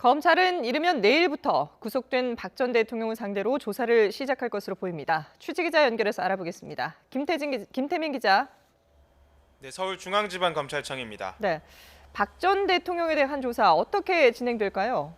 검찰은 이르면 내일부터 구속된 박 전 대통령을 상대로 조사를 시작할 것으로 보입니다. 취재기자 연결해서 알아보겠습니다. 김태민 기자. 네, 서울중앙지방검찰청입니다. 네, 박 전 대통령에 대한 조사 어떻게 진행될까요?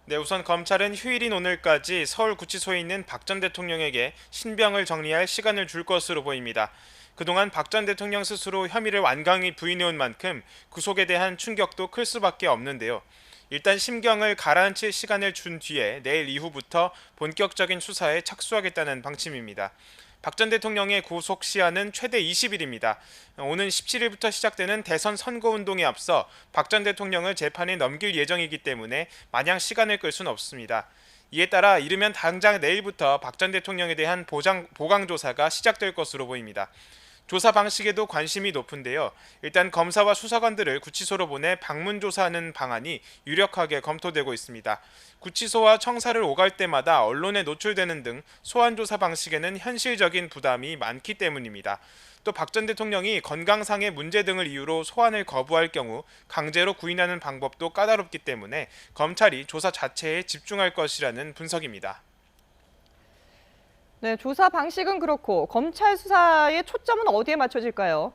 네, 우선 검찰은 휴일인 오늘까지 서울구치소에 있는 박 전 대통령에게 신병을 정리할 시간을 줄 것으로 보입니다. 그동안 박 전 대통령 스스로 혐의를 완강히 부인해온 만큼 구속에 대한 충격도 클 수밖에 없는데요. 일단 심경을 가라앉힐 시간을 준 뒤에 내일 이후부터 본격적인 수사에 착수하겠다는 방침입니다. 박 전 대통령의 구속 시한은 최대 20일입니다. 오는 17일부터 시작되는 대선 선거운동에 앞서 박 전 대통령을 재판에 넘길 예정이기 때문에 마냥 시간을 끌 수는 없습니다. 이에 따라 이르면 당장 내일부터 박 전 대통령에 대한 보강 조사가 시작될 것으로 보입니다. 조사 방식에도 관심이 높은데요. 일단 검사와 수사관들을 구치소로 보내 방문 조사하는 방안이 유력하게 검토되고 있습니다. 구치소와 청사를 오갈 때마다 언론에 노출되는 등 소환 조사 방식에는 현실적인 부담이 많기 때문입니다. 또 박 전 대통령이 건강상의 문제 등을 이유로 소환을 거부할 경우 강제로 구인하는 방법도 까다롭기 때문에 검찰이 조사 자체에 집중할 것이라는 분석입니다. 네, 조사 방식은 그렇고 검찰 수사의 초점은 어디에 맞춰질까요?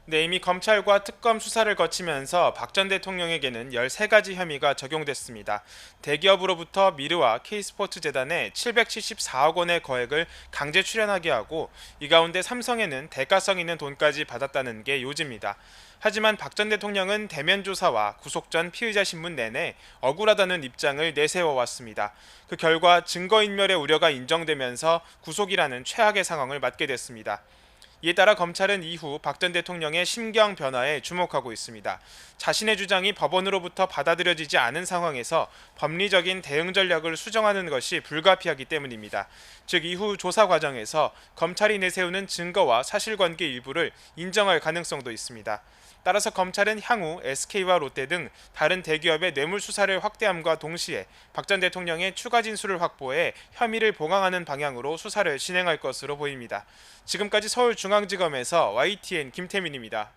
네, 이미 검찰과 특검 수사를 거치면서 박 전 대통령에게는 13가지 혐의가 적용됐습니다. 대기업으로부터 미르와 K스포츠재단에 774억 원의 거액을 강제 출연하게 하고 이 가운데 삼성에는 대가성 있는 돈까지 받았다는 게 요지입니다. 하지만 박 전 대통령은 대면 조사와 구속 전 피의자 신문 내내 억울하다는 입장을 내세워왔습니다. 그 결과 증거인멸의 우려가 인정되면서 구속이라는 최악의 상황을 맞게 됐습니다. 이에 따라 검찰은 이후 박 전 대통령의 심경 변화에 주목하고 있습니다. 자신의 주장이 법원으로부터 받아들여지지 않은 상황에서 법리적인 대응 전략을 수정하는 것이 불가피하기 때문입니다. 즉 이후 조사 과정에서 검찰이 내세우는 증거와 사실관계 일부를 인정할 가능성도 있습니다. 따라서 검찰은 향후 SK와 롯데 등 다른 대기업의 뇌물 수사를 확대함과 동시에 박 전 대통령의 추가 진술을 확보해 혐의를 보강하는 방향으로 수사를 진행할 것으로 보입니다. 지금까지 서울중앙지검에서 YTN 김태민입니다.